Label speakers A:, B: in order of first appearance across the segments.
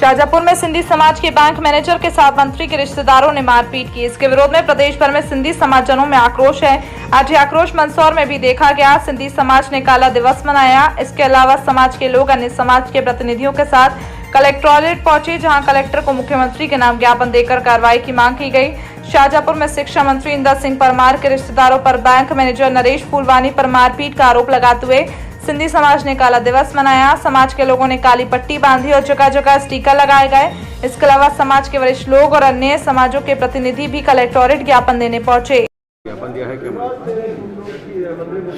A: शाहजहाँपुर में सिंधी समाज के बैंक मैनेजर के साथ मंत्री के रिश्तेदारों ने मारपीट की। इसके विरोध में प्रदेश भर में सिंधी समाजजनों में आक्रोश है। आज ये आक्रोश मंदसौर में भी देखा गया। सिंधी समाज ने काला दिवस मनाया। इसके अलावा समाज के लोग अन्य समाज के प्रतिनिधियों के साथ कलेक्ट्रेट पहुंचे, जहां कलेक्टर को मुख्यमंत्री के नाम ज्ञापन देकर कार्रवाई की मांग की गई। शाहजहाँपुर में शिक्षा मंत्री इंदर सिंह परमार के रिश्तेदारों पर बैंक मैनेजर नरेश फूलवानी पर मारपीट का आरोप लगाते हुए सिंधी समाज ने काला दिवस मनाया। समाज के लोगों ने काली पट्टी बांधी और जगह जगह स्टिकर लगाए गए। इसके अलावा समाज के वरिष्ठ लोग और अन्य समाजों के प्रतिनिधि भी कलेक्ट्रेट ज्ञापन देने पहुंचे।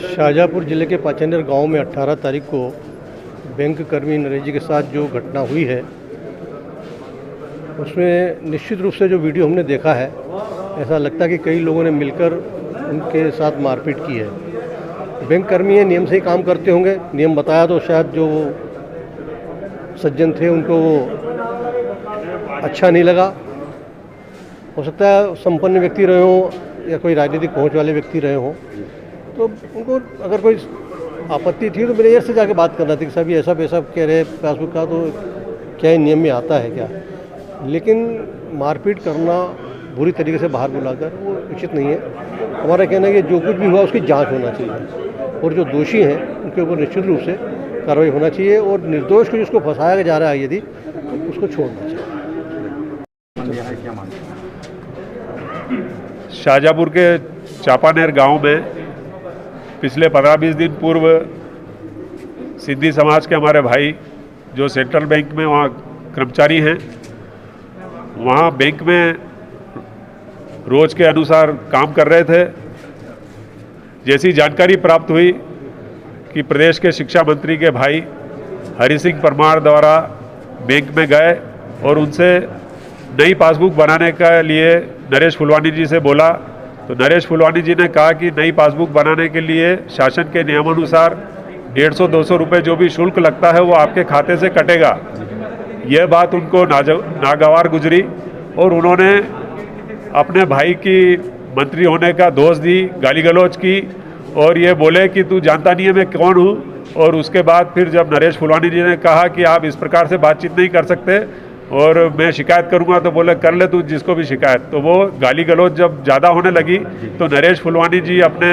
B: शाहजहाँपुर जिले के पाचनेर गांव में 18 तारीख को बैंक कर्मी नरेश जी के साथ जो घटना हुई है, उसमें निश्चित रूप से जो वीडियो हमने देखा है, ऐसा लगता है कि कई लोगों ने मिलकर उनके साथ मारपीट की है। बैंक कर्मी है, नियम से ही काम करते होंगे। नियम बताया तो शायद जो सज्जन थे उनको वो अच्छा नहीं लगा। हो सकता है संपन्न व्यक्ति रहे हों या कोई राजनीतिक पहुंच वाले व्यक्ति रहे हों, तो उनको अगर कोई आपत्ति थी तो मैनेजर से जाके बात करना थी कि साहब ये ऐसा पैसा कह रहे पासबुक का, तो क्या ये नियम में आता है क्या। लेकिन मारपीट करना बुरी तरीके से बाहर बुलाकर वो उचित नहीं है। हमारा कहना है कि जो कुछ भी हुआ उसकी जांच होना चाहिए और जो दोषी हैं उनके ऊपर निश्चित रूप से कार्रवाई होना चाहिए और निर्दोष को जिसको फंसाया जा रहा है यदि तो उसको छोड़ना चाहिए।
C: शाहजहाँपुर के चापानेर गांव में पिछले 15-20 दिन पूर्व सिंधी समाज के हमारे भाई जो सेंट्रल बैंक में वहाँ कर्मचारी हैं, वहाँ बैंक में रोज के अनुसार काम कर रहे थे। जैसी जानकारी प्राप्त हुई कि प्रदेश के शिक्षा मंत्री के भाई हरि सिंह परमार द्वारा बैंक में गए और उनसे नई पासबुक बनाने के लिए नरेश फूलवानी जी से बोला, तो नरेश फूलवानी जी ने कहा कि नई पासबुक बनाने के लिए शासन के नियमानुसार 150-200 रुपये जो भी शुल्क लगता है वो आपके खाते से कटेगा। यह बात उनको नागवार गुजरी और उन्होंने अपने भाई की मंत्री होने का दोष दी, गाली गलौज की और ये बोले कि तू जानता नहीं है मैं कौन हूँ। और उसके बाद फिर जब नरेश फूलवानी जी ने कहा कि आप इस प्रकार से बातचीत नहीं कर सकते और मैं शिकायत करूंगा, तो बोले कर ले तू जिसको भी शिकायत। तो वो गाली गलौज जब ज़्यादा होने लगी तो नरेश फूलवानी जी अपने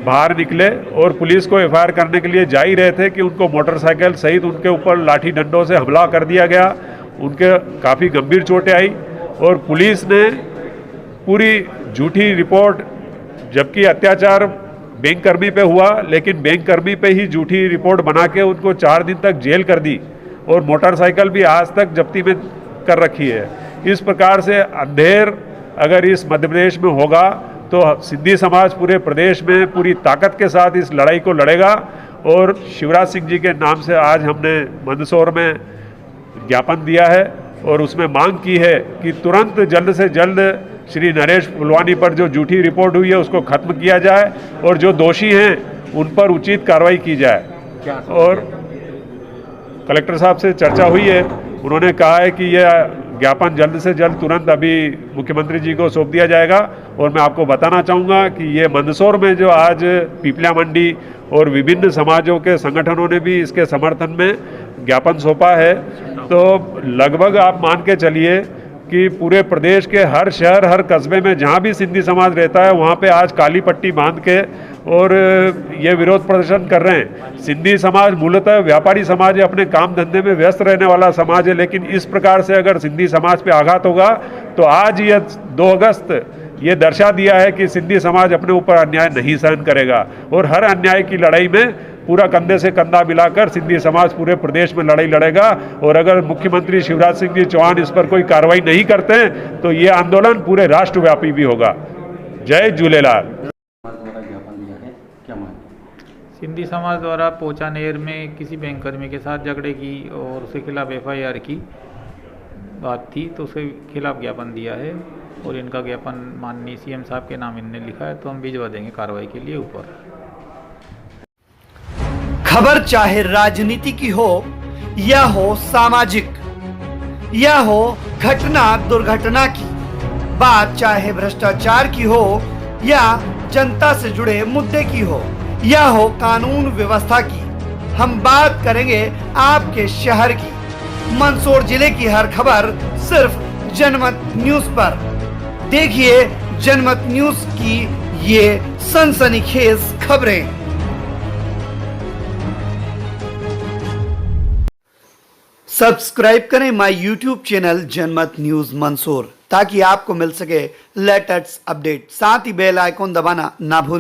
C: बाहर निकले और पुलिस को एफआईआर करने के लिए जा ही रहे थे कि उनको मोटरसाइकिल सहित उनके ऊपर लाठी डंडों से हमला कर दिया गया। उनके काफ़ी गंभीर चोटें आई और पुलिस ने पूरी झूठी रिपोर्ट, जबकि अत्याचार बैंक कर्मी पे हुआ लेकिन बैंक कर्मी पे ही झूठी रिपोर्ट बना के उनको 4 दिन तक जेल कर दी और मोटरसाइकिल भी आज तक जब्ती में कर रखी है। इस प्रकार से अंधेर अगर इस मध्य प्रदेश में होगा तो सिंधी समाज पूरे प्रदेश में पूरी ताकत के साथ इस लड़ाई को लड़ेगा। और शिवराज सिंह जी के नाम से आज हमने मंदसौर में ज्ञापन दिया है और उसमें मांग की है कि तुरंत जल्द से जल्द श्री नरेश फूलवानी पर जो झूठी रिपोर्ट हुई है उसको खत्म किया जाए और जो दोषी हैं उन पर उचित कार्रवाई की जाए। और कलेक्टर साहब से चर्चा हुई है, उन्होंने कहा है कि यह ज्ञापन जल्द से जल्द तुरंत अभी मुख्यमंत्री जी को सौंप दिया जाएगा। और मैं आपको बताना चाहूँगा कि ये मंदसौर में जो आज पीपल्या मंडी और विभिन्न समाजों के संगठनों ने भी इसके समर्थन में ज्ञापन सौंपा है, तो लगभग आप मान के चलिए कि पूरे प्रदेश के हर शहर हर कस्बे में जहाँ भी सिंधी समाज रहता है वहाँ पे आज काली पट्टी बांध के और ये विरोध प्रदर्शन कर रहे हैं। सिंधी समाज मूलतः व्यापारी समाज है, अपने काम धंधे में व्यस्त रहने वाला समाज है, लेकिन इस प्रकार से अगर सिंधी समाज पे आघात होगा तो आज ये 2 अगस्त ये दर्शा दिया है कि सिंधी समाज अपने ऊपर अन्याय नहीं सहन करेगा और हर अन्याय की लड़ाई में पूरा कंधे से कंधा मिलाकर सिंधी समाज पूरे प्रदेश में लड़ाई लड़ेगा। और अगर मुख्यमंत्री शिवराज सिंह जी चौहान इस पर कोई कार्रवाई नहीं करते हैं तो ये आंदोलन पूरे राष्ट्रव्यापी भी होगा। जय झूलेलाल।
D: सिंधी समाज द्वारा पोचानेर में किसी बैंक कर्मी के साथ झगड़े की और उसके खिलाफ एफआईआर की बात थी, तो उसके खिलाफ ज्ञापन दिया है और इनका ज्ञापन माननीय सीएम साहब के नाम इनने लिखा है, तो हम भिजवा देंगे कार्रवाई के लिए ऊपर।
E: खबर चाहे राजनीति की हो या हो सामाजिक या हो घटना दुर्घटना की, बात चाहे भ्रष्टाचार की हो या जनता से जुड़े मुद्दे की हो या हो कानून व्यवस्था की, हम बात करेंगे आपके शहर की। मंदसौर जिले की हर खबर सिर्फ जनमत न्यूज पर। देखिए जनमत न्यूज की ये सनसनीखेज खबरें। सब्सक्राइब करें माय यूट्यूब चैनल जनमत न्यूज मंदसौर ताकि आपको मिल सके लेटेस्ट अपडेट। साथ ही बेल आइकॉन दबाना ना भूलें।